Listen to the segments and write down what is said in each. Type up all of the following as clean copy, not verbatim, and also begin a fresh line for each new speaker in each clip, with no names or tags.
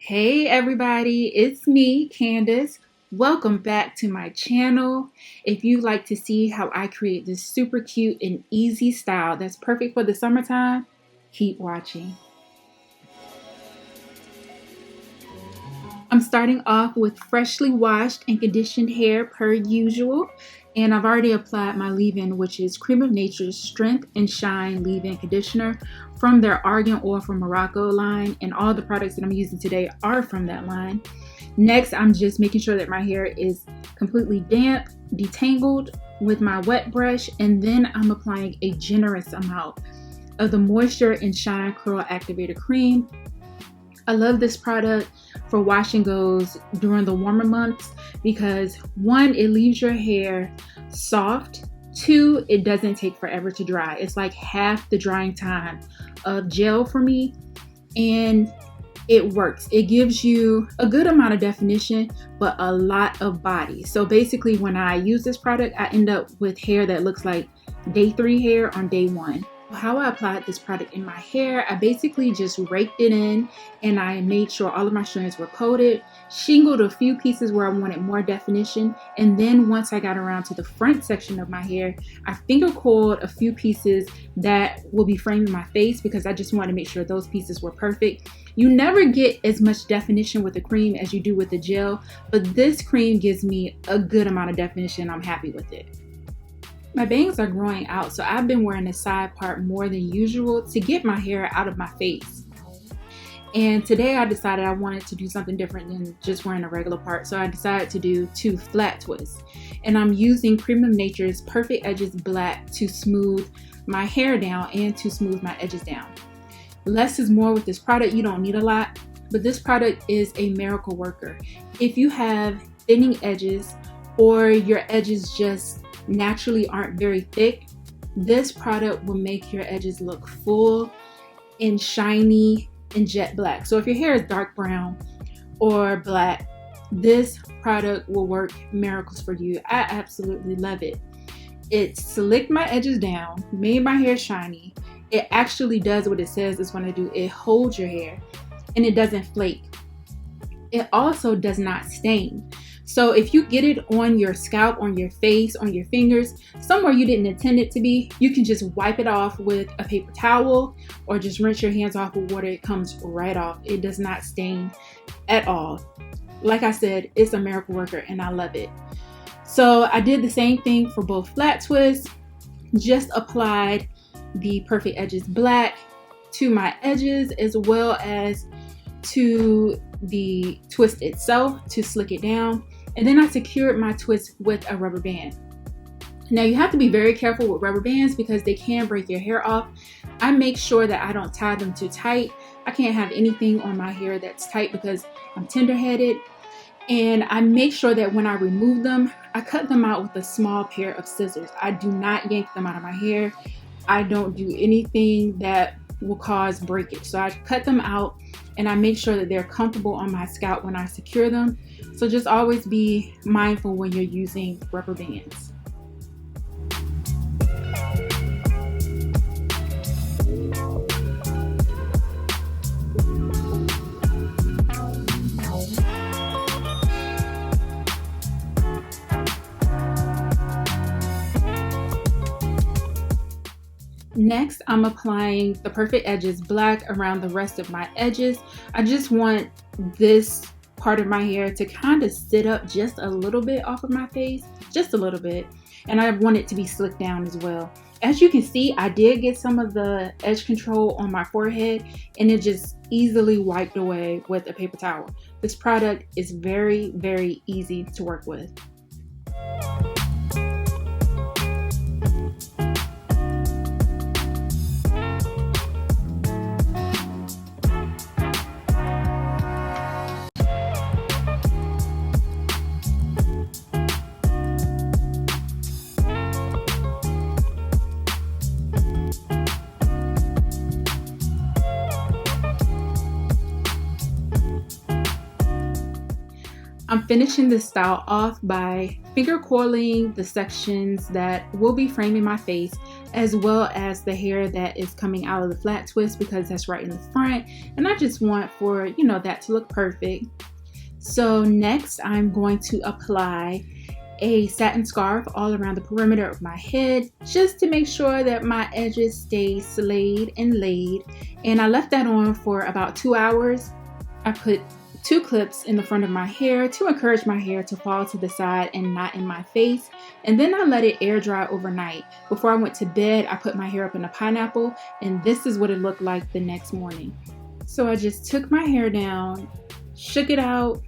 Hey everybody, it's me, Candice. Welcome back to my channel. If you'd like to see how I create this super cute and easy style that's perfect for the summertime, keep watching. I'm starting off with freshly washed and conditioned hair per usual. And I've already applied my leave-in, which is Creme of Nature's Strength and Shine Leave-In Conditioner from their Argan Oil from Morocco line. And all the products that I'm using today are from that line. Next, I'm just making sure that my hair is completely damp, detangled with my wet brush. And then I'm applying a generous amount of the Moisture and Shine Curl Activator Cream. I love this product for wash and goes during the warmer months because one, it leaves your hair soft. Two, it doesn't take forever to dry. It's like half the drying time of gel for me, and it works. It gives you a good amount of definition, but a lot of body. So basically when I use this product, I end up with hair that looks like day 3 hair on day 1. How I applied this product in my hair, I basically just raked it in and I made sure all of my strands were coated, shingled a few pieces where I wanted more definition, and then once I got around to the front section of my hair, I finger coiled a few pieces that will be framing my face because I just wanted to make sure those pieces were perfect. You never get as much definition with the cream as you do with the gel, but this cream gives me a good amount of definition. I'm happy with it. My bangs are growing out, so I've been wearing the side part more than usual to get my hair out of my face. And today I decided I wanted to do something different than just wearing a regular part, so I decided to do 2 flat twists. And I'm using Creme of Nature's Perfect Edges Black to smooth my hair down and to smooth my edges down. Less is more with this product. You don't need a lot, but this product is a miracle worker. If you have thinning edges or your edges just naturally aren't very thick, this product will make your edges look full and shiny and jet black. So if your hair is dark brown or black, this product will work miracles for you. I absolutely love it. It slicked my edges down, made my hair shiny. It actually does what it says it's going to do. It holds your hair and it doesn't flake. It also does not stain. So if you get it on your scalp, on your face, on your fingers, somewhere you didn't intend it to be, you can just wipe it off with a paper towel or just rinse your hands off with water. It comes right off. It does not stain at all. Like I said, it's a miracle worker and I love it. So I did the same thing for both flat twists, just applied the Perfect Edges Black to my edges as well as to the twist itself to slick it down. And then I secured my twist with a rubber band. Now you have to be very careful with rubber bands because they can break your hair off. I make sure that I don't tie them too tight. I can't have anything on my hair that's tight because I'm tender-headed. And I make sure that when I remove them, I cut them out with a small pair of scissors. I do not yank them out of my hair. I don't do anything that will cause breakage. So I cut them out and I make sure that they're comfortable on my scalp when I secure them. So just always be mindful when you're using rubber bands. Next, I'm applying the Perfect Edges Black around the rest of my edges. I just want this part of my hair to kind of sit up just a little bit off of my face, just a little bit. And I want it to be slicked down as well. As you can see, I did get some of the edge control on my forehead and it just easily wiped away with a paper towel. This product is very, very easy to work with. I'm finishing this style off by finger coiling the sections that will be framing my face. as well as the hair that is coming out of the flat twist, because that's right in the front, and I just want for, you know, that to look perfect. So next I'm going to apply a satin scarf all around the perimeter of my head, just to make sure that my edges stay slayed and laid. And I left that on for about 2 hours. I put 2 clips in the front of my hair to encourage my hair to fall to the side and not in my face. And then I let it air dry overnight. Before I went to bed, I put my hair up in a pineapple, and this is what it looked like the next morning. So I just took my hair down, shook it out,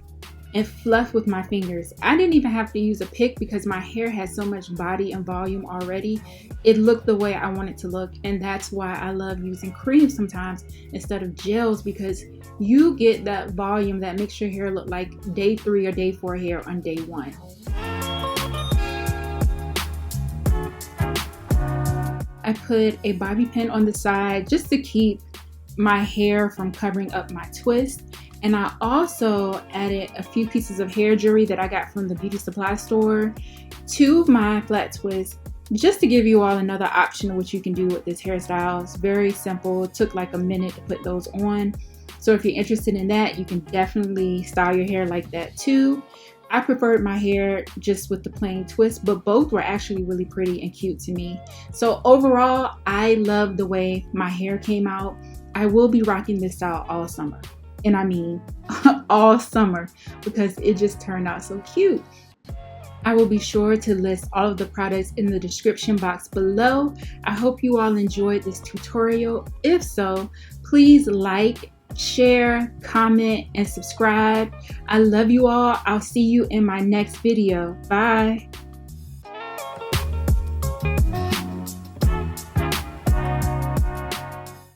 and fluff with my fingers. I didn't even have to use a pick because my hair has so much body and volume already. It looked the way I want it to look, and that's why I love using cream sometimes instead of gels, because you get that volume that makes your hair look like day 3 or day 4 hair on day 1. I put a bobby pin on the side just to keep my hair from covering up my twist. And I also added a few pieces of hair jewelry that I got from the beauty supply store to my flat twist, just to give you all another option of what you can do with this hairstyle. It's very simple. It took like a minute to put those on. So if you're interested in that, you can definitely style your hair like that too. I preferred my hair just with the plain twist, but both were actually really pretty and cute to me. So overall, I love the way my hair came out. I will be rocking this style all summer. And I mean all summer, because it just turned out so cute. I will be sure to list all of the products in the description box below. I hope you all enjoyed this tutorial. If so, please like, share, comment, and subscribe. I love you all. I'll see you in my next video. Bye.